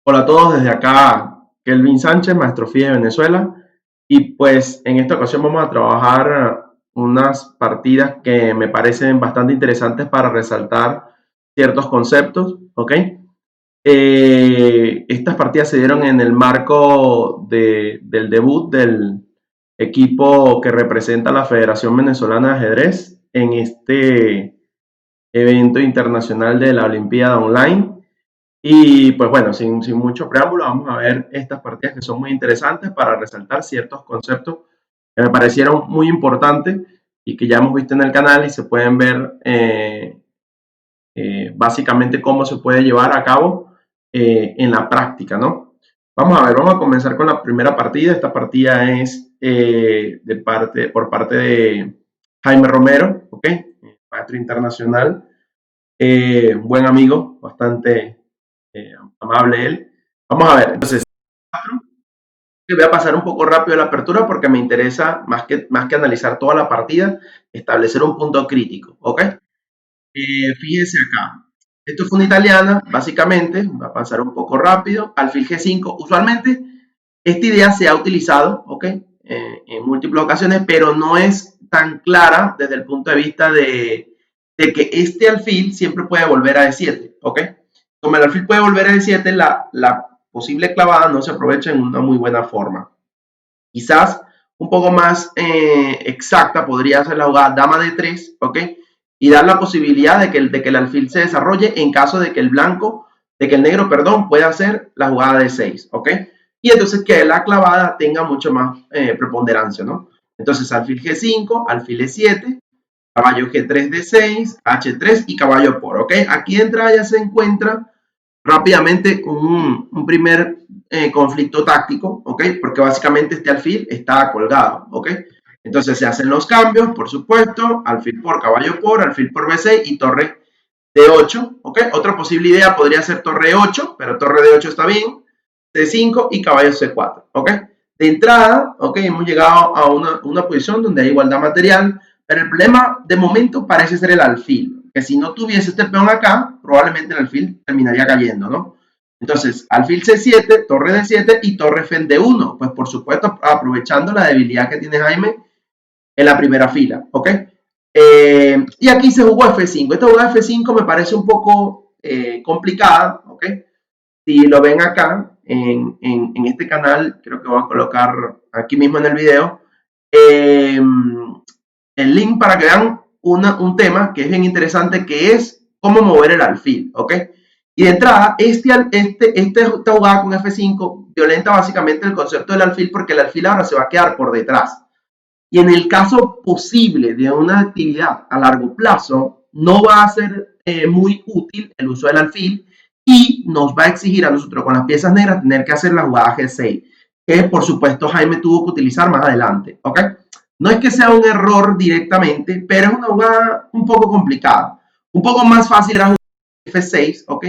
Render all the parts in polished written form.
Hola a todos, desde acá Kelvin Sánchez, Maestro FI de Venezuela. Y pues en esta ocasión vamos a trabajar unas partidas que me parecen bastante interesantes para resaltar ciertos conceptos, ¿ok? Estas partidas se dieron en el marco del debut del equipo que representa a la Federación Venezolana de Ajedrez en este evento internacional de la Olimpiada Online. Y pues bueno, sin mucho preámbulo, vamos a ver estas partidas que son muy interesantes para resaltar ciertos conceptos que me parecieron muy importantes y que ya hemos visto en el canal y se pueden ver básicamente cómo se puede llevar a cabo en la práctica, ¿no? Vamos a ver, vamos a comenzar con la primera partida. Esta partida es por parte de Jaime Romero, ¿ok? Maestro internacional, buen amigo, bastante amable él. Vamos a ver, entonces, voy a pasar un poco rápido la apertura porque me interesa, más que analizar toda la partida, establecer un punto crítico, ¿ok? Fíjense acá, esto fue una italiana, básicamente, va a pasar un poco rápido, alfil G5, usualmente esta idea se ha utilizado, ¿ok? En múltiples ocasiones, pero no es tan clara desde el punto de vista de que este alfil siempre puede volver a E7, ¿ok? Como el alfil puede volver a E7, la posible clavada no se aprovecha en una muy buena forma. Quizás un poco más exacta podría ser la jugada dama de 3, ¿ok? Y dar la posibilidad de que el alfil se desarrolle en caso de que el negro, perdón, pueda hacer la jugada de 6, ¿ok? Y entonces que la clavada tenga mucho más preponderancia, ¿no? Entonces alfil G5, alfil E7, caballo G3 D6, H3 y caballo por, ¿ok? Aquí de entrada ya se encuentra rápidamente un primer conflicto táctico, ¿ok? Porque básicamente este alfil está colgado, ¿ok? Entonces se hacen los cambios, por supuesto, alfil por, caballo por, alfil por B6 y torre D8, ¿ok? Otra posible idea podría ser torre 8, pero torre D8 está bien, C5 y caballo C4, ¿ok? De entrada, ¿ok? Hemos llegado a una posición donde hay igualdad material, pero el problema de momento parece ser el alfil, que si no tuviese este peón acá, probablemente el alfil terminaría cayendo, ¿no? Entonces, alfil C7, torre D7 y torre Fe D1, pues por supuesto aprovechando la debilidad que tiene Jaime en la primera fila, ¿ok? Y aquí se jugó F5. Esta jugada F5 me parece un poco complicada, ¿ok? Si lo ven acá en este canal, creo que voy a colocar aquí mismo en el video, el link para que vean un tema que es bien interesante, que es cómo mover el alfil, ¿ok? Y de entrada, esta jugada con F5 violenta básicamente el concepto del alfil porque el alfil ahora se va a quedar por detrás. Y en el caso posible de una actividad a largo plazo, no va a ser muy útil el uso del alfil y nos va a exigir a nosotros con las piezas negras tener que hacer la jugada G6, que por supuesto Jaime tuvo que utilizar más adelante, ¿ok? No es que sea un error directamente, pero es una jugada un poco complicada. Un poco más fácil era jugar F6, ¿ok?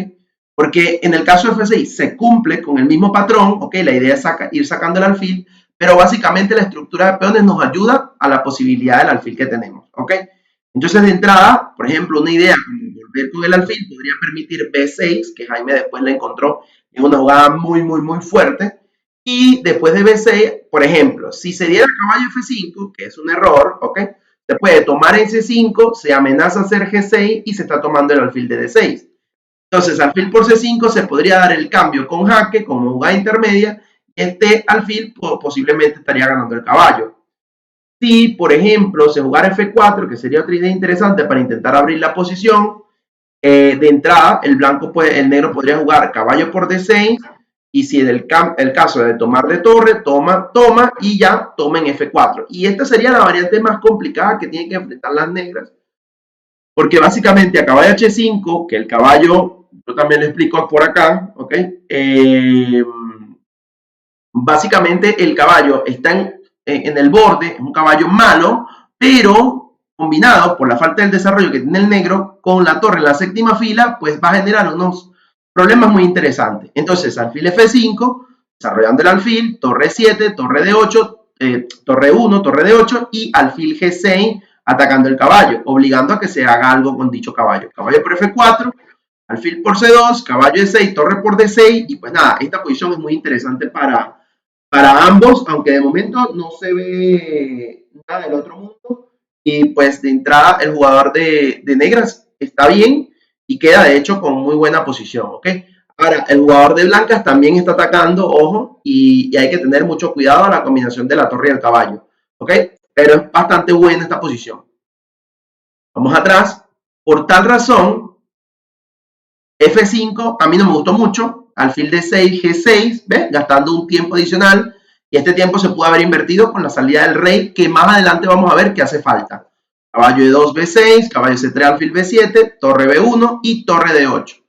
Porque en el caso de F6 se cumple con el mismo patrón, ¿ok? La idea es ir sacando el alfil, pero básicamente la estructura de peones nos ayuda a la posibilidad del alfil que tenemos, ¿ok? Entonces, de entrada, por ejemplo, una idea como volver con el alfil podría permitir B6, que Jaime después la encontró en una jugada muy fuerte, y después de B6, por ejemplo, si se diera caballo F5, que es un error, ¿ok? Se puede tomar en C5, se amenaza hacer G6 y se está tomando el alfil de D6. Entonces, alfil por C5 se podría dar el cambio con jaque como jugada intermedia. Este alfil posiblemente estaría ganando el caballo. Si, por ejemplo, se jugara F4, que sería otra idea interesante para intentar abrir la posición, de entrada, el negro podría jugar caballo por D6, y si en el caso de tomar de torre, toma y ya toma en F4. Y esta sería la variante más complicada que tienen que enfrentar las negras, porque básicamente a caballo H5, que el caballo, yo también lo explico por acá, ¿ok? Básicamente el caballo está en el borde, es un caballo malo, pero combinado por la falta del desarrollo que tiene el negro con la torre en la séptima fila, pues va a generar unos problemas muy interesantes. Entonces, alfil F5, desarrollando el alfil, torre 7, torre D8, torre 1, torre D8 y alfil G6 atacando el caballo, obligando a que se haga algo con dicho caballo. Caballo por F4, Alfil por C2, caballo E6, torre por D6, y pues nada, esta posición es muy interesante para ambos, aunque de momento no se ve nada del otro mundo. Y pues de entrada el jugador de negras está bien y queda de hecho con muy buena posición, ¿ok? Ahora, el jugador de blancas también está atacando, ojo, y hay que tener mucho cuidado a la combinación de la torre y el caballo, ¿ok? Pero es bastante buena esta posición. Vamos atrás. Por tal razón, F5 a mí no me gustó mucho. Alfil D6, G6, ¿ves? Gastando un tiempo adicional. Y este tiempo se puede haber invertido con la salida del rey, que más adelante vamos a ver que hace falta. Caballo E2, B6, caballo C3, alfil B7, torre B1 y torre D8.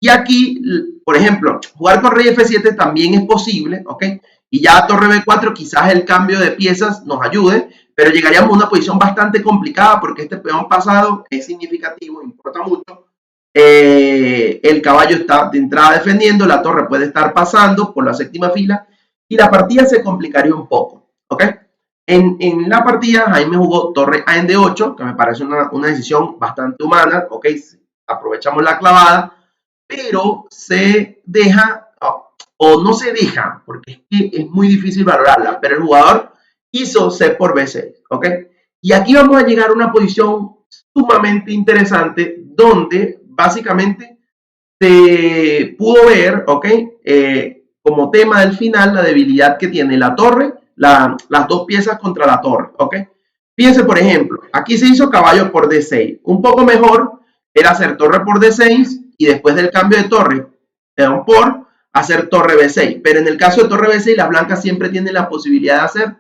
Y aquí, por ejemplo, jugar con rey F7 también es posible, ¿ok? Y ya torre B4 quizás el cambio de piezas nos ayude, pero llegaríamos a una posición bastante complicada porque este peón pasado es significativo, importa mucho. El caballo está de entrada defendiendo, la torre puede estar pasando por la séptima fila y la partida se complicaría un poco, ¿ok? En la partida Jaime jugó torre A en D8, que me parece una decisión bastante humana, ¿ok? Aprovechamos la clavada, pero se deja, o no se deja, porque es que es muy difícil valorarla, pero el jugador hizo C por B6, ¿ok? Y aquí vamos a llegar a una posición sumamente interesante donde básicamente se pudo ver, ¿ok? Como tema del final, la debilidad que tiene la torre, las dos piezas contra la torre, ¿ok? Fíjense, por ejemplo, aquí se hizo caballo por D6. Un poco mejor era hacer torre por D6 y después del cambio de torre, peón por, hacer torre B6. Pero en el caso de torre B6, las blancas siempre tienen la posibilidad de hacer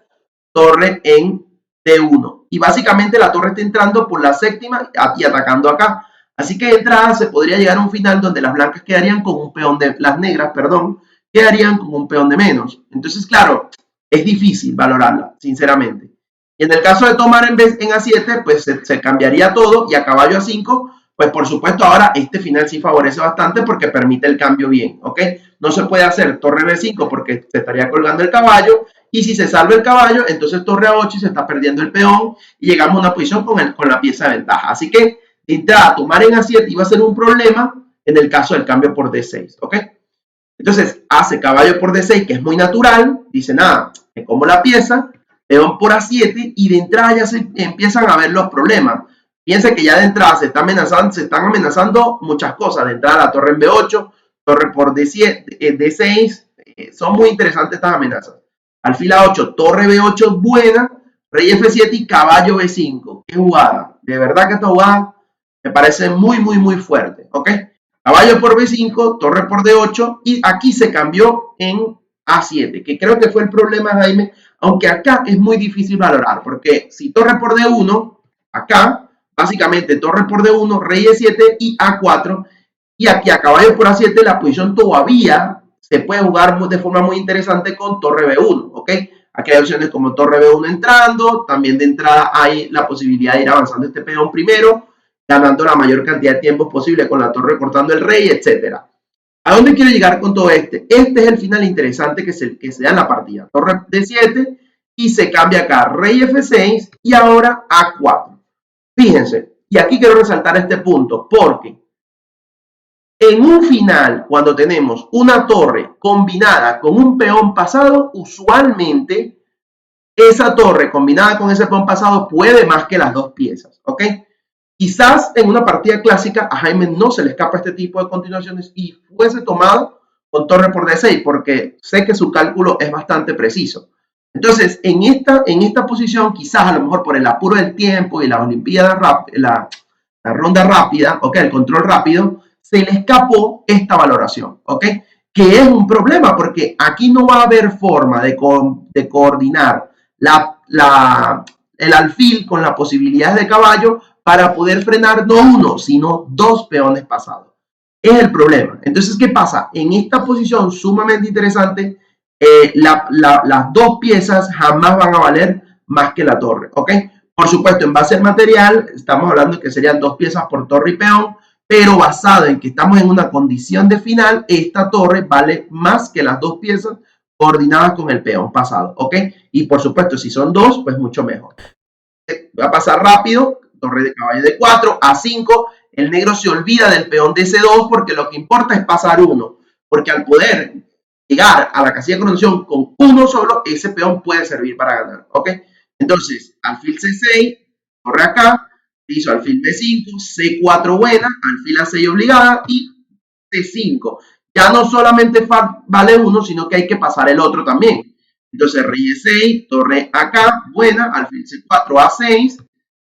torre en D1. Y básicamente la torre está entrando por la séptima y atacando acá. Así que de entrada se podría llegar a un final donde las blancas quedarían con un peón de, las negras, perdón, quedarían con un peón de menos. Entonces, claro, es difícil valorarla, sinceramente. Y en el caso de tomar en vez en A7, pues se cambiaría todo y a caballo A5, pues por supuesto ahora este final sí favorece bastante porque permite el cambio bien, ¿ok? No se puede hacer torre B5 porque se estaría colgando el caballo y si se salva el caballo, entonces torre A8 y se está perdiendo el peón y llegamos a una posición con la pieza de ventaja. Así que de entrada, tomar en A7 iba a ser un problema en el caso del cambio por D6, ¿ok? Entonces hace caballo por D6, que es muy natural, dice nada, me como la pieza, peón por A7 y de entrada ya se empiezan a ver los problemas. Piensa que ya de entrada se están amenazando muchas cosas. De entrada la torre en B8, torre por D7, D6, son muy interesantes estas amenazas. Alfil A8, torre B8 buena, rey F7 y caballo B5. Qué jugada. De verdad que esta jugada me parece muy, muy, muy fuerte. ¿Ok? Caballo por B5, torre por D8 y aquí se cambió en A7, que creo que fue el problema, Jaime, aunque acá es muy difícil valorar, porque si torre por D1, acá, básicamente torre por D1, rey E7 y A4, y aquí a caballo por A7 la posición todavía se puede jugar de forma muy interesante con torre B1, ¿ok? Aquí hay opciones como torre B1 entrando, también de entrada hay la posibilidad de ir avanzando este peón primero, ganando la mayor cantidad de tiempos posible con la torre cortando el rey, etcétera. ¿A dónde quiero llegar con todo este? Este es el final interesante que se da en la partida. Torre D7 y se cambia acá rey F6 y ahora A4. Fíjense, y aquí quiero resaltar este punto porque en un final, cuando tenemos una torre combinada con un peón pasado, usualmente esa torre combinada con ese peón pasado puede más que las dos piezas, ¿ok? Quizás en una partida clásica a Jaime no se le escapa este tipo de continuaciones y fuese tomado con torre por D6 porque sé que su cálculo es bastante preciso. Entonces, en esta posición, quizás a lo mejor por el apuro del tiempo y la olimpiada la ronda rápida, ¿ok? El control rápido, se le escapó esta valoración, ¿ok? Que es un problema porque aquí no va a haber forma de coordinar el alfil con las posibilidades de caballo para poder frenar no uno, sino dos peones pasados. Es el problema. Entonces, ¿qué pasa? En esta posición sumamente interesante, las dos piezas jamás van a valer más que la torre, ¿ok? Por supuesto, en base al material, estamos hablando de que serían dos piezas por torre y peón, pero basado en que estamos en una condición de final, esta torre vale más que las dos piezas coordinadas con el peón pasado, ¿ok? Y por supuesto, si son dos, pues mucho mejor. Va a pasar rápido, torre de caballo de 4, A5, el negro se olvida del peón de C2 porque lo que importa es pasar uno, porque al poder llegar a la casilla de coronación con uno solo, ese peón puede servir para ganar, ¿ok? Entonces, alfil C6, corre acá, hizo alfil B5, C4 buena, alfil A6 obligada y C5. Ya no solamente vale uno, sino que hay que pasar el otro también. Entonces, rey E6, torre acá, buena, alfil C4, A6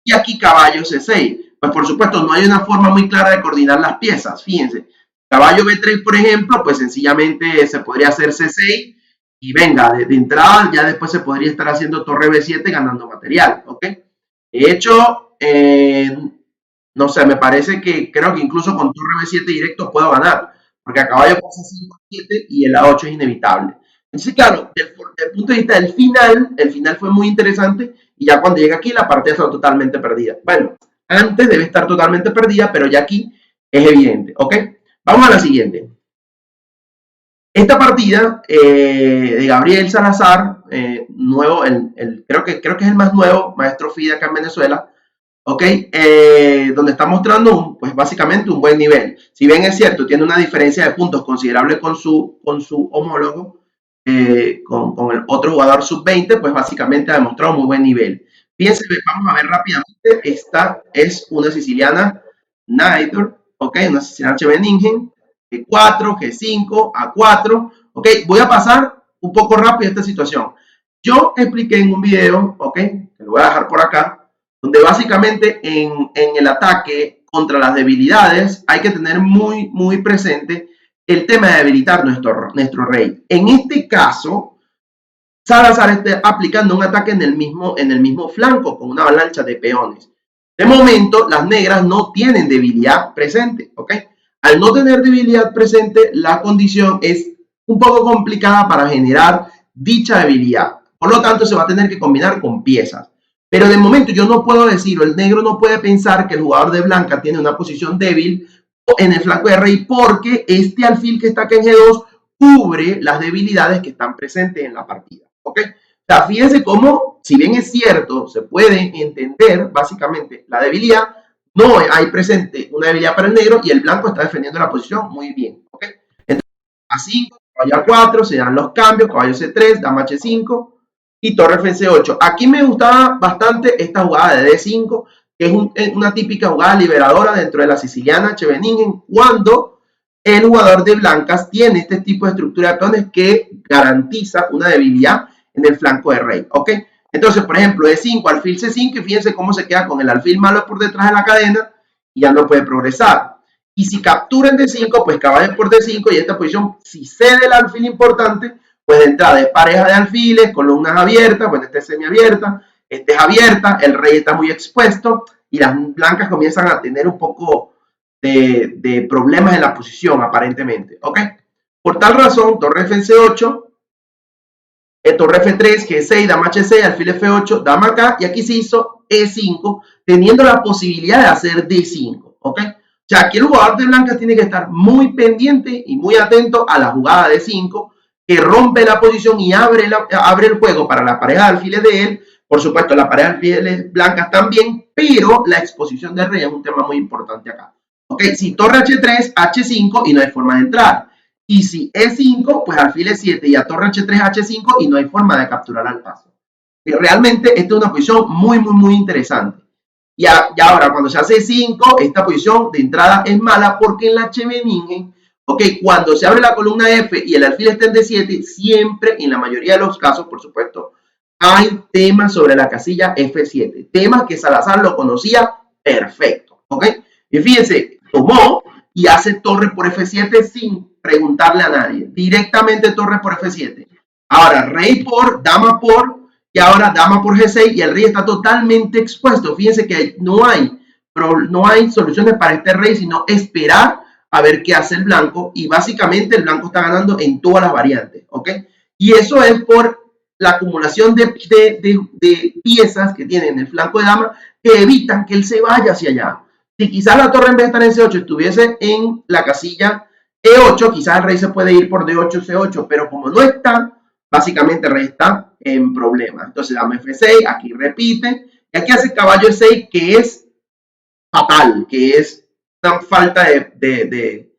y aquí caballo C6. Pues por supuesto, no hay una forma muy clara de coordinar las piezas, fíjense. Caballo B3, por ejemplo, pues sencillamente se podría hacer C6 y venga, de entrada ya después se podría estar haciendo torre B7 ganando material, ¿ok? De hecho, no sé, me parece que creo que incluso con torre B7 directo puedo ganar, porque a caballo pasa 5 a 7 y el A8 es inevitable. Entonces, claro, desde el punto de vista del final, el final fue muy interesante y ya cuando llega aquí la partida está totalmente perdida. Bueno, antes debe estar totalmente perdida, pero ya aquí es evidente, ¿ok? Vamos a la siguiente. Esta partida de Gabriel Salazar, nuevo, creo que es el más nuevo, maestro FIDE acá en Venezuela, ¿ok? Donde está mostrando, pues básicamente un buen nivel. Si bien es cierto, tiene una diferencia de puntos considerable con su homólogo, con el otro jugador sub-20, pues básicamente ha demostrado muy buen nivel. Fíjense, vamos a ver rápidamente, esta es una siciliana Naidor, ¿ok? Una siciliana Scheveningen, G4, G5, A4, ¿ok? Voy a pasar un poco rápido esta situación. Yo expliqué en un video, ¿ok? Que lo voy a dejar por acá, donde básicamente en el ataque contra las debilidades hay que tener muy presente el tema de debilitar nuestro rey. En este caso, Salazar está aplicando un ataque en el mismo flanco con una avalancha de peones. De momento, las negras no tienen debilidad presente, ¿ok? Al no tener debilidad presente, la condición es un poco complicada para generar dicha debilidad. Por lo tanto, se va a tener que combinar con piezas. Pero de momento yo no puedo decir, o el negro no puede pensar que el jugador de blanca tiene una posición débil en el flanco de rey porque este alfil que está aquí en G2 cubre las debilidades que están presentes en la partida, ¿ok? O sea, fíjense cómo, si bien es cierto, se puede entender básicamente la debilidad, no hay presente una debilidad para el negro y el blanco está defendiendo la posición muy bien, ¿ok? Entonces, A5, caballo A4, se dan los cambios, caballo C3, dama H5 y torre FC8. Aquí me gustaba bastante esta jugada de D5, que es una típica jugada liberadora dentro de la siciliana Scheveningen, cuando el jugador de blancas tiene este tipo de estructura de peones que garantiza una debilidad en el flanco de rey, ¿ok? Entonces, por ejemplo, D5, alfil C5, y fíjense cómo se queda con el alfil malo por detrás de la cadena y ya no puede progresar. Y si captura en D5, pues caballo por D5 y esta posición, si cede el alfil importante, pues de entrada es pareja de alfiles, columnas abiertas, bueno, esta es semiabierta, esta es abierta, el rey está muy expuesto y las blancas comienzan a tener un poco de problemas en la posición, aparentemente, ¿ok? Por tal razón, torre F8, torre F3, G6, dama H6, alfil F8, dama acá, y aquí se hizo E5, teniendo la posibilidad de hacer D5, ¿ok? O sea, aquí el jugador de blancas tiene que estar muy pendiente y muy atento a la jugada de 5, que rompe la posición y abre el juego para la pareja de alfiles de él. Por supuesto, la pareja de alfiles blancas también, pero la exposición del rey es un tema muy importante acá. Ok, si torre H3, H5 y no hay forma de entrar. Y si E5, pues alfil E7 y a torre H3, H5 y no hay forma de capturar al paso. Realmente esta es una posición muy interesante. Y ahora, cuando se hace 5, esta posición de entrada es mala porque en la Scheveningen, ok, cuando se abre la columna F y el alfil está en D7, siempre, en la mayoría de los casos, por supuesto, hay temas sobre la casilla F7. Temas que Salazar lo conocía perfecto, ok. Y fíjense, tomó y hace torre por F7 sin preguntarle a nadie. Directamente torre por F7. Ahora, rey por, dama por, y ahora dama por G6 y el rey está totalmente expuesto. Fíjense que no hay soluciones para este rey, sino esperar a ver qué hace el blanco y básicamente el blanco está ganando en todas las variantes, ¿ok? Y eso es por la acumulación de piezas que tiene en el flanco de dama que evitan que él se vaya hacia allá. Si quizás la torre en vez de estar en C8 estuviese en la casilla E8, quizás el rey se puede ir por D8, C8, pero como no está, básicamente el rey está en problemas. Entonces dama F6, aquí repite, y aquí hace caballo E6 que es fatal, que es una falta de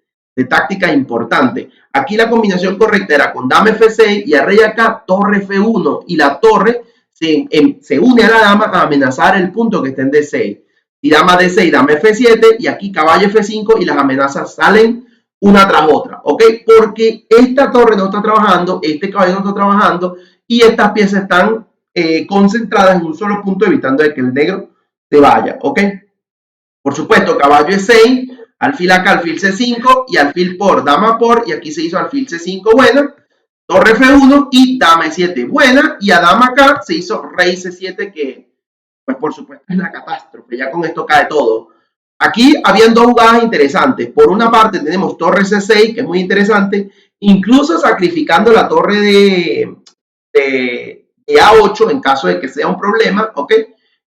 táctica importante. Aquí la combinación correcta era con dama F6 y a rey acá, torre F1. Y la torre se une a la dama a amenazar el punto que está en D6. Y dama D6, dama F7 y aquí caballo F5 y las amenazas salen una tras otra, ¿ok? Porque esta torre no está trabajando, este caballo no está trabajando y estas piezas están concentradas en un solo punto, evitando de que el negro se vaya, ¿ok? Por supuesto, caballo E6, alfil acá, alfil C5 y alfil por, dama por, y aquí se hizo alfil C5 buena, torre F1 y dama E7 buena, y a dama acá se hizo rey C7 que, pues por supuesto es la catástrofe, ya con esto cae todo. Aquí habían dos jugadas interesantes. Por una parte tenemos torre C6, que es muy interesante, incluso sacrificando la torre de A8 en caso de que sea un problema, ¿ok?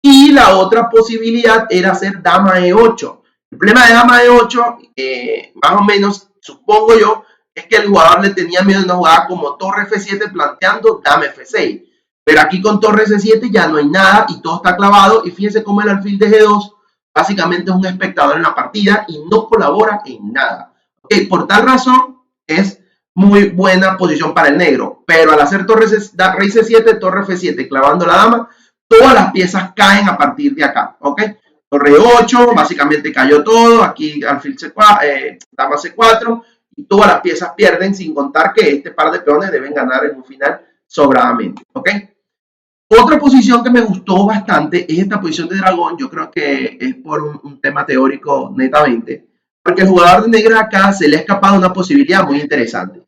Y la otra posibilidad era hacer dama E8. El problema de dama E8, más o menos, supongo yo, es que el jugador le tenía miedo de una jugada como torre F7 planteando dama F6. Pero aquí con torre C7 ya no hay nada y todo está clavado. Y fíjense cómo el alfil de G2 básicamente es un espectador en la partida y no colabora en nada. Okay, por tal razón es muy buena posición para el negro. Pero al hacer torre rey C7, torre F7, clavando la dama, todas las piezas caen a partir de acá, ¿ok? Torre 8, básicamente cayó todo, aquí alfil C4, dama C4, y todas las piezas pierden, sin contar que este par de peones deben ganar en un final sobradamente, ¿ok? Otra posición que me gustó bastante es esta posición de dragón, yo creo que es por un tema teórico netamente, porque el jugador de negra acá se le ha escapado una posibilidad muy interesante.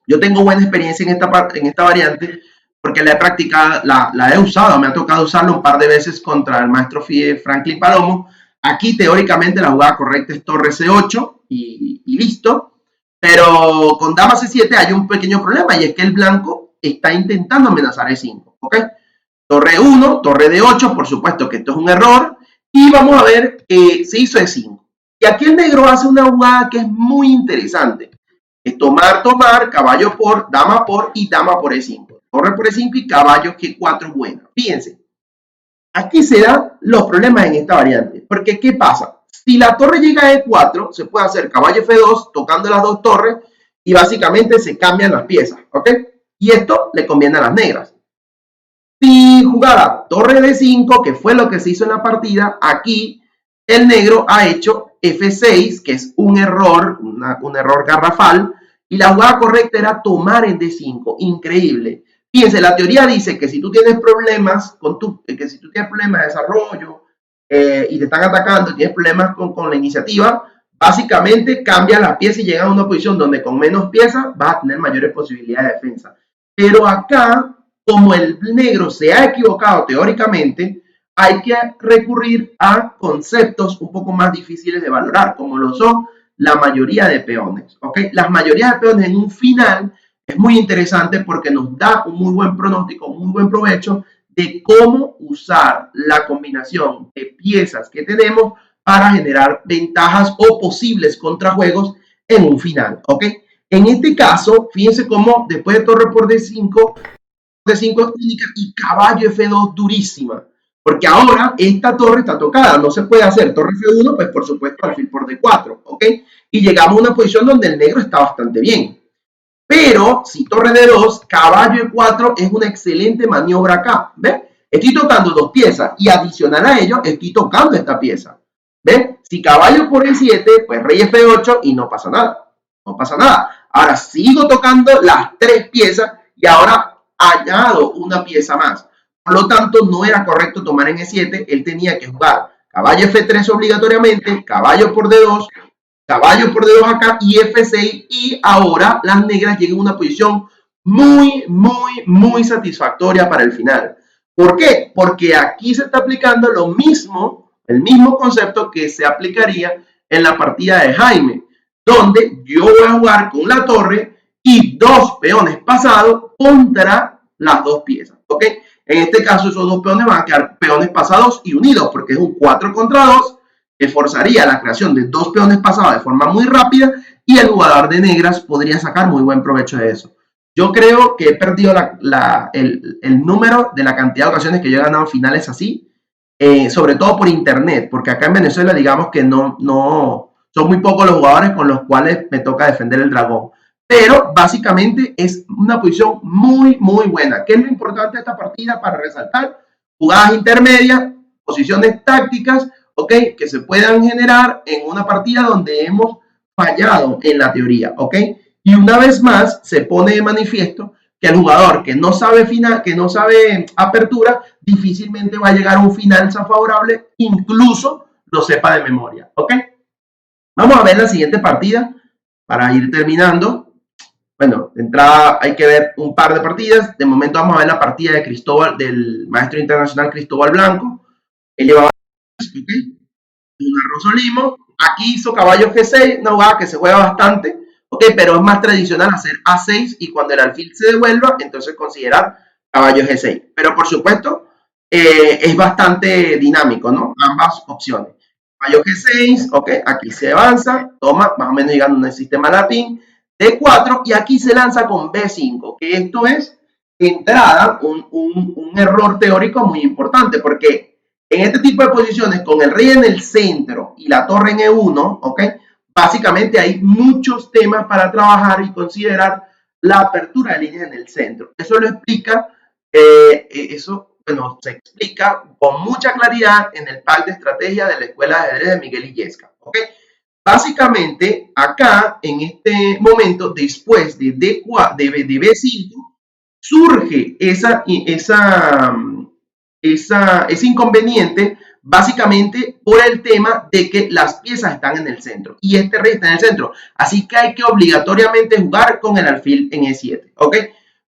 Yo tengo buena experiencia en esta variante porque la he practicado, la he usado, me ha tocado usarlo un par de veces contra el maestro Franklin Palomo. Aquí teóricamente la jugada correcta es torre C8 y listo, pero con dama C7 hay un pequeño problema y es que el blanco está intentando amenazar E5, ¿ok? Torre 1, torre D8, por supuesto que esto es un error, y vamos a ver que se hizo E5. Y aquí el negro hace una jugada que es muy interesante. Es tomar, tomar, caballo por, dama por y dama por E5. Torre por E5 y caballo G4 buena. Fíjense, aquí se dan los problemas en esta variante. Porque, ¿qué pasa? Si la torre llega a E4, se puede hacer caballo F2 tocando las dos torres y básicamente se cambian las piezas, ¿ok? Y esto le conviene a las negras. Si jugara torre D5, que fue lo que se hizo en la partida, aquí el negro ha hecho F6, que es un error, un error garrafal, y la jugada correcta era tomar en D5. Increíble. Fíjense, la teoría dice que si tú tienes problemas de desarrollo y te están atacando, tienes problemas con la iniciativa, básicamente cambia la pieza y llega a una posición donde con menos piezas vas a tener mayores posibilidades de defensa. Pero acá, como el negro se ha equivocado teóricamente, hay que recurrir a conceptos un poco más difíciles de valorar, como lo son la mayoría de peones, ¿ok? Las mayorías de peones en un final es muy interesante porque nos da un muy buen pronóstico, un muy buen provecho de cómo usar la combinación de piezas que tenemos para generar ventajas o posibles contrajuegos en un final, ¿ok? En este caso, fíjense cómo después de torre por D5 es clínica y caballo F2 durísima. Porque ahora esta torre está tocada, no se puede hacer torre F1, pues por supuesto alfil por D4, ¿ok? Y llegamos a una posición donde el negro está bastante bien. Pero si torre D2, caballo E4 es una excelente maniobra acá, ¿ves? Estoy tocando dos piezas y adicional a ello estoy tocando esta pieza, ¿ves? Si caballo por E7, pues rey F8 y no pasa nada, no pasa nada. Ahora sigo tocando las tres piezas y ahora añado una pieza más. Por lo tanto, no era correcto tomar en E7, él tenía que jugar caballo F3 obligatoriamente, caballo por D2, caballo por D2 acá y F6, y ahora las negras llegan a una posición muy satisfactoria para el final. ¿Por qué? Porque aquí se está aplicando lo mismo, el mismo concepto que se aplicaría en la partida de Jaime, donde yo voy a jugar con la torre y dos peones pasados contra las dos piezas, ¿ok? En este caso esos dos peones van a quedar peones pasados y unidos, porque es un 4 contra 2, que forzaría la creación de dos peones pasados de forma muy rápida y el jugador de negras podría sacar muy buen provecho de eso. Yo creo que he perdido el número de la cantidad de ocasiones que yo he ganado finales así, sobre todo por internet, porque acá en Venezuela digamos que son muy pocos los jugadores con los cuales me toca defender el dragón. Pero básicamente es una posición muy, muy buena. ¿Qué es lo importante de esta partida para resaltar? Jugadas intermedias, posiciones tácticas, ¿ok? Que se puedan generar en una partida donde hemos fallado en la teoría, ¿ok? Y una vez más se pone de manifiesto que el jugador que no sabe final, que no sabe apertura, difícilmente va a llegar a un final favorable, incluso lo sepa de memoria, ¿ok? Vamos a ver la siguiente partida para ir terminando. Bueno, de entrada hay que ver un par de partidas. De momento vamos a ver la partida de Cristóbal, del maestro internacional Cristóbal Blanco. Él llevaba un Rosolimo. Aquí hizo caballo G6, una jugada que se juega bastante, ¿ok? Pero es más tradicional hacer A6 y cuando el alfil se devuelva, entonces considerar caballo G6. Pero por supuesto, es bastante dinámico, ¿no? Ambas opciones. Caballo G6, ¿ok? Aquí se avanza, toma, más o menos llegando en el sistema latín. D4 y aquí se lanza con B5, que esto es de entrada un error teórico muy importante, porque en este tipo de posiciones, con el rey en el centro y la torre en E1, ¿ok? Básicamente hay muchos temas para trabajar y considerar la apertura de líneas en el centro. Eso lo explica, se explica con mucha claridad en el pack de estrategia de la Escuela de Ajedrez de Miguel Illescas, ¿ok? Básicamente, acá, en este momento, después de B5, surge ese inconveniente, básicamente por el tema de que las piezas están en el centro y este rey está en el centro. Así que hay que obligatoriamente jugar con el alfil en E7, ¿ok?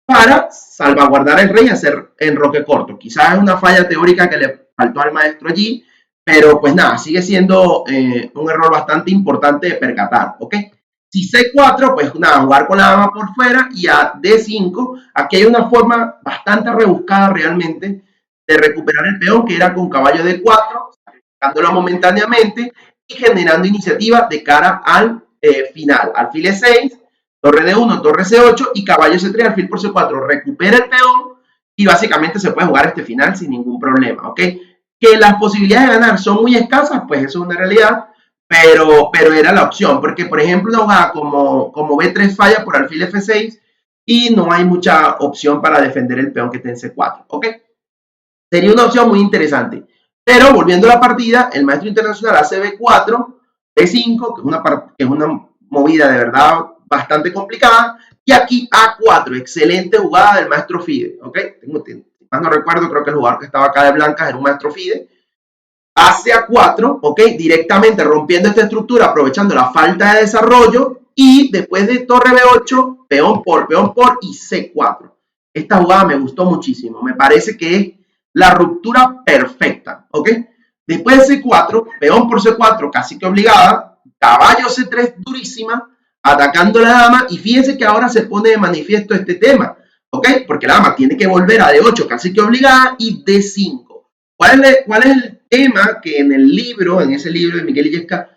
Para salvaguardar el rey y hacer enroque corto. Quizás es una falla teórica que le faltó al maestro allí, pero pues nada, sigue siendo un error bastante importante de percatar, ¿ok? Si C4, pues nada, jugar con la dama por fuera y a D5, aquí hay una forma bastante rebuscada realmente de recuperar el peón, que era con caballo D4, sacrificándolo momentáneamente y generando iniciativa de cara al final. Alfil E6, torre D1, torre C8 y caballo C3, alfil por C4, recupera el peón y básicamente se puede jugar este final sin ningún problema, ¿ok? Que las posibilidades de ganar son muy escasas, pues eso es una realidad, pero era la opción, porque por ejemplo una jugada como B3 falla por alfil F6 y no hay mucha opción para defender el peón que está en C4, ¿ok? Sería una opción muy interesante. Pero volviendo a la partida, el maestro internacional hace B4, B5, que es una movida de verdad bastante complicada, y aquí A4, excelente jugada del maestro Fide, ¿ok? Más no recuerdo, creo que el jugador que estaba acá de blancas era un maestro Fide. Hace A4, ¿ok? Directamente rompiendo esta estructura, aprovechando la falta de desarrollo, y después de torre B8, peón por y C4. Esta jugada me gustó muchísimo, me parece que es la ruptura perfecta, ¿ok? Después de C4, peón por C4, casi que obligada, caballo C3 durísima, atacando a la dama, y fíjense que ahora se pone de manifiesto este tema, ¿ok? Porque la dama tiene que volver a D8, casi que obligada, y D5. ¿Cuál es el tema que en el libro, en ese libro de Miguel Illescas,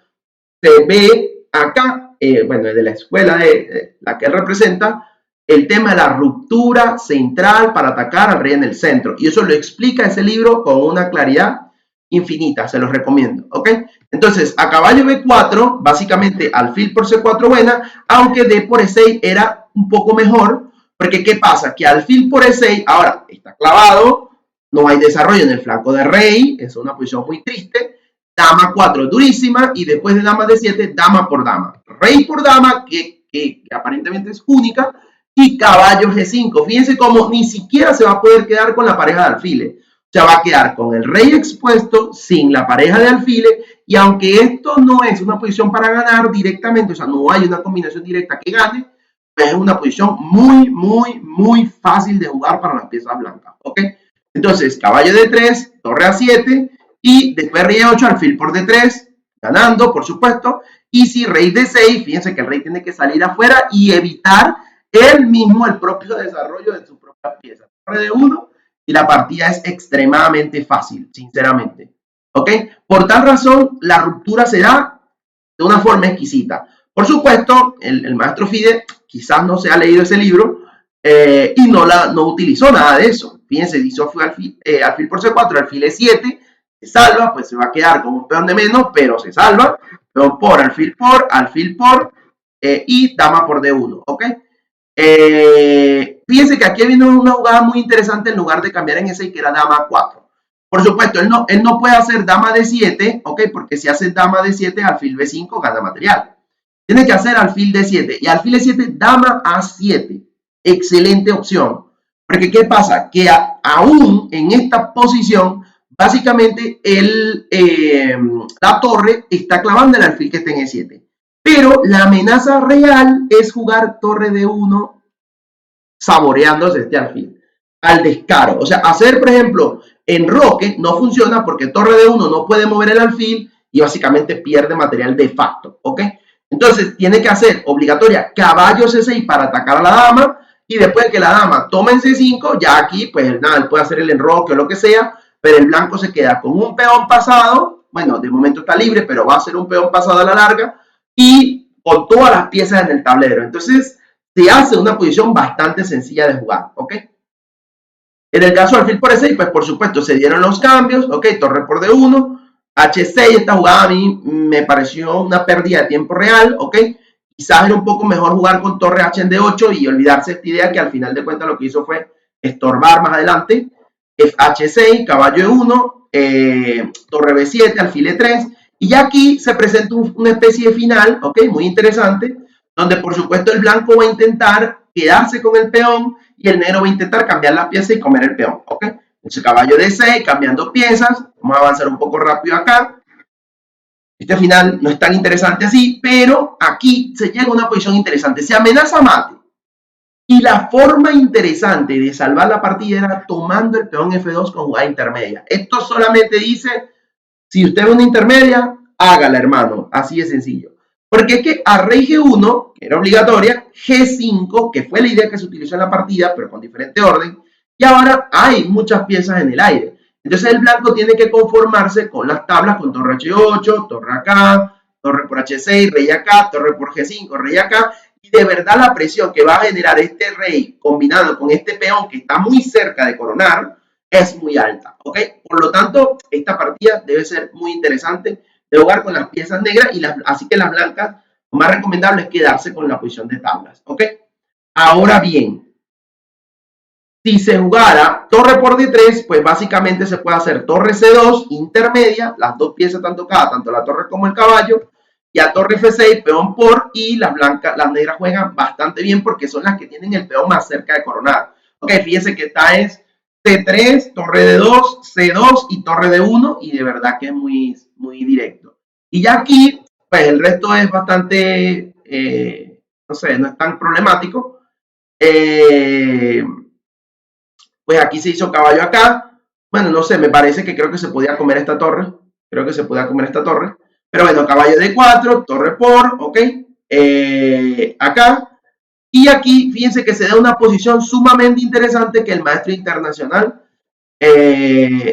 se ve acá, bueno, de la escuela de la que él representa, el tema de la ruptura central para atacar al rey en el centro. Y eso lo explica ese libro con una claridad infinita, se los recomiendo, ¿ok? Entonces, a caballo B4, básicamente alfil por C4 buena, aunque D por E6 era un poco mejor, porque ¿qué pasa? Que alfil por E6, ahora está clavado, no hay desarrollo en el flanco de rey, es una posición muy triste, dama 4 durísima, y después de dama D7, dama por dama. Rey por dama, que aparentemente es única, y caballo G5. Fíjense cómo ni siquiera se va a poder quedar con la pareja de alfiles. O sea, va a quedar con el rey expuesto, sin la pareja de alfiles, y aunque esto no es una posición para ganar directamente, o sea, no hay una combinación directa que gane, pues es una posición muy, muy, muy fácil de jugar para las piezas blancas, ¿ok? Entonces, caballo D3, torre A7, y después rey E8, alfil por D3, ganando, por supuesto, y si rey D6, fíjense que el rey tiene que salir afuera y evitar él mismo el propio desarrollo de su propia pieza. Torre D1 y la partida es extremadamente fácil, sinceramente. ¿Ok? Por tal razón, la ruptura se da de una forma exquisita. Por supuesto, el maestro Fide quizás no se ha leído ese libro y no utilizó nada de eso. Fíjense, hizo alfil por C4, alfil E7, se salva, pues se va a quedar con un peón de menos, pero se salva. Peón por, alfil por, y dama por D1, ¿ok? Fíjense que aquí viene una jugada muy interesante en lugar de cambiar en ese que era dama 4. Por supuesto, él no puede hacer dama D7, ¿ok? Porque si hace dama D7, alfil B5 gana material. Tiene que hacer alfil D7 y alfil D7, dama A7. Excelente opción. Porque ¿qué pasa? Que aún en esta posición, básicamente la torre está clavando el alfil que está en E7. Pero la amenaza real es jugar torre D1 saboreándose este alfil al descaro. O sea, hacer, por ejemplo, enroque no funciona porque torre D1 no puede mover el alfil y básicamente pierde material de facto, ¿ok? Entonces tiene que hacer obligatoria caballo C6 para atacar a la dama y después de que la dama tome en C5, ya aquí pues nada, él puede hacer el enroque o lo que sea, pero el blanco se queda con un peón pasado, bueno, de momento está libre, pero va a ser un peón pasado a la larga y con todas las piezas en el tablero. Entonces se hace una posición bastante sencilla de jugar, ¿ok? En el caso del alfil por E6, pues por supuesto se dieron los cambios, ¿ok? Torre por D1, H6, esta jugada a mí me pareció una pérdida de tiempo real, ¿ok? Quizás era un poco mejor jugar con torre H en D8 y olvidarse de esta idea que al final de cuentas lo que hizo fue estorbar más adelante. H6, caballo E1, torre B7, alfil E3, y ya aquí se presenta una especie de final, ¿ok? Muy interesante, donde por supuesto el blanco va a intentar quedarse con el peón y el negro va a intentar cambiar las piezas y comer el peón, ¿ok? Entonces caballo D6, cambiando piezas, vamos a avanzar un poco rápido acá. Este final no es tan interesante así, pero aquí se llega a una posición interesante. Se amenaza mate. Y la forma interesante de salvar la partida era tomando el peón F2 con jugada intermedia. Esto solamente dice, si usted ve una intermedia, hágala, hermano. Así de sencillo. Porque es que a rey G1, que era obligatoria, G5, que fue la idea que se utilizó en la partida, pero con diferente orden, y ahora hay muchas piezas en el aire. Entonces el blanco tiene que conformarse con las tablas con torre H8, torre acá, torre por H6, rey acá, torre por G5, rey acá, y de verdad la presión que va a generar este rey combinado con este peón que está muy cerca de coronar es muy alta, ¿ok? Por lo tanto, esta partida debe ser muy interesante de jugar con las piezas negras y así que las blancas, lo más recomendable es quedarse con la posición de tablas, ¿ok? Ahora bien, si se jugara torre por D3, pues básicamente se puede hacer torre C2 intermedia, las dos piezas están tocadas, tanto la torre como el caballo, y a torre F6, peón por, y las negras juegan bastante bien porque son las que tienen el peón más cerca de coronar. Ok, fíjense que esta es C3, torre D2, C2 y torre D1, y de verdad que es muy, muy directo. Y ya aquí, pues el resto es bastante, no sé, no es tan problemático. Pues aquí se hizo caballo acá. Bueno, no sé, me parece que creo que se podía comer esta torre. Creo que se podía comer esta torre. Pero bueno, caballo D4, torre por, ok. Acá. Y aquí, fíjense que se da una posición sumamente interesante que el maestro internacional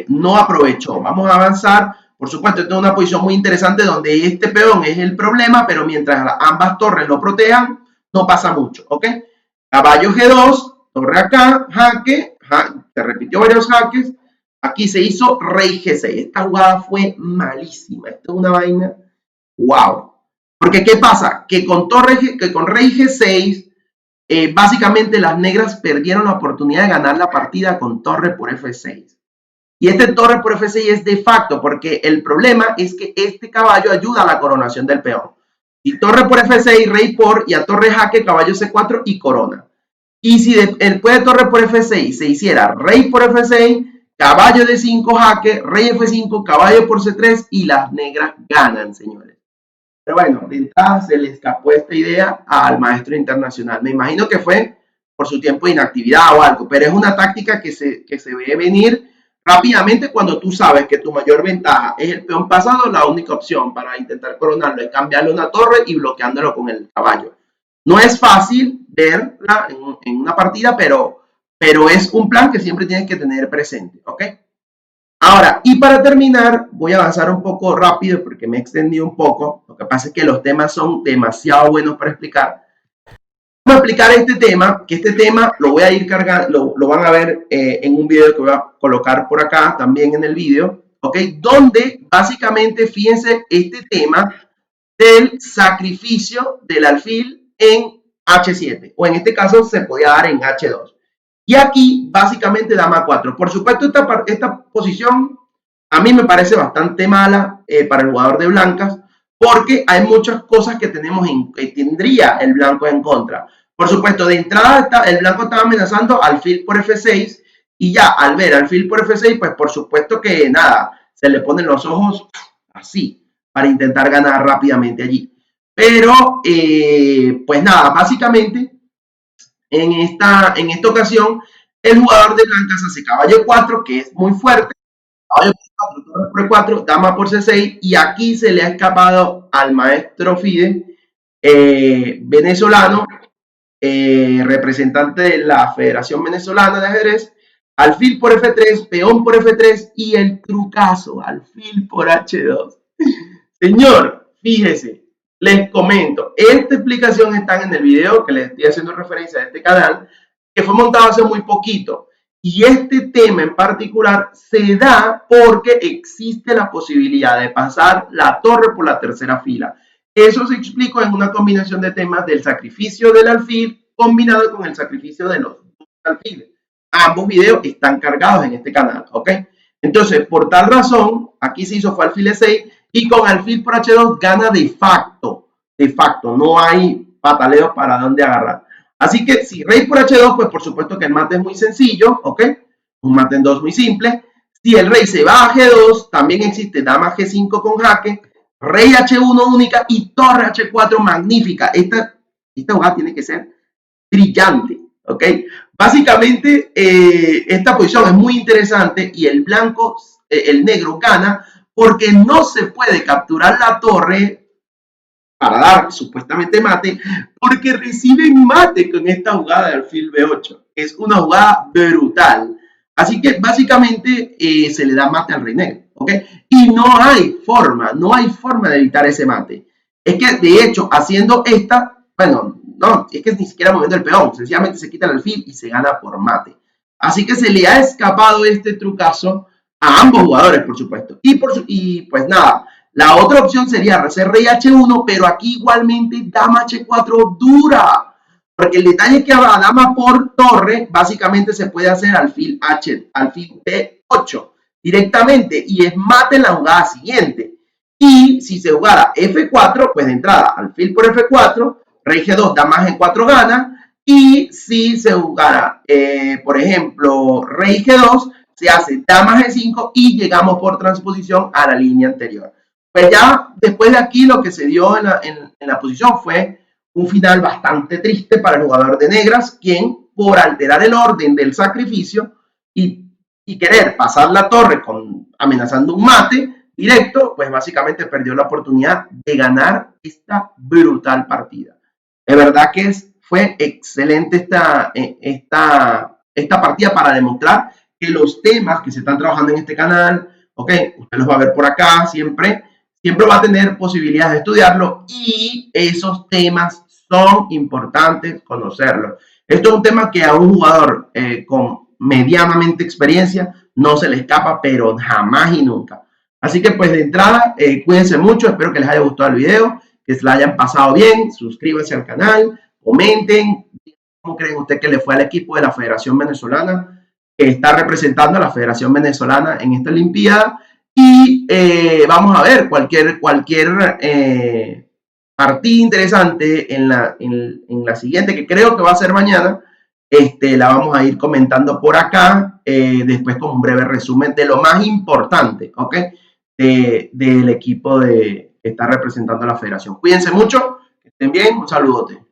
no aprovechó. Vamos a avanzar. Por supuesto, esta es una posición muy interesante donde este peón es el problema, pero mientras ambas torres lo protejan, no pasa mucho, ¿ok? Caballo G2, torre acá, jaque, se repitió varios jaques. Aquí se hizo rey G6. Esta jugada fue malísima. Esto es una vaina. ¡Wow! Porque ¿qué pasa? Que con rey G6, básicamente las negras perdieron la oportunidad de ganar la partida con torre por F6. Y este torre por F6 es de facto, porque el problema es que este caballo ayuda a la coronación del peón. Y torre por F6, rey por, y a torre jaque, caballo C4 y corona. Y si después de torre por F6 se hiciera rey por F6, caballo D5 jaque, rey F5, caballo por C3 y las negras ganan, señores. Pero bueno, de entrada se le escapó esta idea al maestro internacional. Me imagino que fue por su tiempo de inactividad o algo, pero es una táctica que se ve venir rápidamente cuando tú sabes que tu mayor ventaja es el peón pasado. La única opción para intentar coronarlo es cambiarle una torre y bloqueándolo con el caballo. No es fácil verla en una partida, pero es un plan que siempre tienes que tener presente, ¿ok? Ahora, y para terminar, voy a avanzar un poco rápido porque me he extendido un poco. Lo que pasa es que los temas son demasiado buenos para explicar. Vamos a explicar este tema, que este tema lo voy a ir cargando, lo van a ver en un video que voy a colocar por acá también en el video. ¿ok? Donde básicamente, fíjense, este tema del sacrificio del alfil en H7, o en este caso se podía dar en H2. Y aquí, básicamente, dama 4. Por supuesto, esta posición a mí me parece bastante mala para el jugador de blancas, porque hay muchas cosas que tendría el blanco en contra. Por supuesto, de entrada el blanco estaba amenazando alfil por F6, y ya al ver alfil por F6, pues por supuesto que nada, se le ponen los ojos así, para intentar ganar rápidamente allí. Pero, pues nada, básicamente, en esta ocasión, el jugador de blancas hace caballo 4, que es muy fuerte, caballo por 4, torre por 4, dama por C6, y aquí se le ha escapado al maestro Fide, venezolano, representante de la Federación Venezolana de Ajedrez, alfil por F3, peón por F3 y el trucazo, alfil por H2. Señor, fíjese, les comento, esta explicación está en el video que les estoy haciendo referencia a este canal, que fue montado hace muy poquito. Y este tema en particular se da porque existe la posibilidad de pasar la torre por la tercera fila. Eso se explicó en una combinación de temas del sacrificio del alfil combinado con el sacrificio de los dos alfiles. Ambos videos están cargados en este canal, ¿ok? Entonces, por tal razón, aquí se hizo fue alfil E6 y con alfil por H2 gana de facto, no hay pataleos para dónde agarrar. Así que si rey por H2, pues por supuesto que el mate es muy sencillo, ¿ok? Un mate en 2 muy simple. Si el rey se va a G2, también existe dama G5 con jaque, rey H1 única y torre H4 magnífica. Esta jugada tiene que ser brillante, ¿ok? Básicamente, esta posición es muy interesante y el blanco, el negro gana porque no se puede capturar la torre para dar supuestamente mate, porque reciben mate con esta jugada de alfil B8. Es una jugada brutal. Así que básicamente se le da mate al rey negro, ¿ok? Y no hay forma de evitar ese mate. Es que de hecho, haciendo esta, bueno, no, es que ni siquiera moviendo el peón, sencillamente se quita el alfil y se gana por mate. Así que se le ha escapado este trucazo a ambos jugadores, por supuesto. Y pues nada, la otra opción sería hacer rey H1, pero aquí igualmente dama H4 dura. Porque el detalle es que a dama por torre, básicamente se puede hacer alfil B8 directamente y es mate en la jugada siguiente. Y si se jugara F4, pues de entrada, alfil por F4, rey G2, dama G4 gana. Y si se jugara, por ejemplo, rey G2, se hace dama G5 y llegamos por transposición a la línea anterior. Pues ya después de aquí lo que se dio en la posición fue un final bastante triste para el jugador de negras, quien por alterar el orden del sacrificio y querer pasar la torre amenazando un mate directo, pues básicamente perdió la oportunidad de ganar esta brutal partida. De verdad que fue excelente esta partida para demostrar que los temas que se están trabajando en este canal, ok, usted los va a ver por acá siempre va a tener posibilidades de estudiarlo y esos temas son importantes conocerlos. Esto es un tema que a un jugador con medianamente experiencia no se le escapa, pero jamás y nunca. Así que pues de entrada, cuídense mucho, espero que les haya gustado el video, que se la hayan pasado bien, suscríbanse al canal, comenten cómo creen ustedes que le fue al equipo de la Federación Venezolana que está representando a la Federación Venezolana en esta Olimpiada. Y vamos a ver cualquier partida interesante en la siguiente, que creo que va a ser mañana. La vamos a ir comentando por acá, después con un breve resumen de lo más importante, ¿ok? Del equipo que está representando a la federación. Cuídense mucho, que estén bien, un saludote.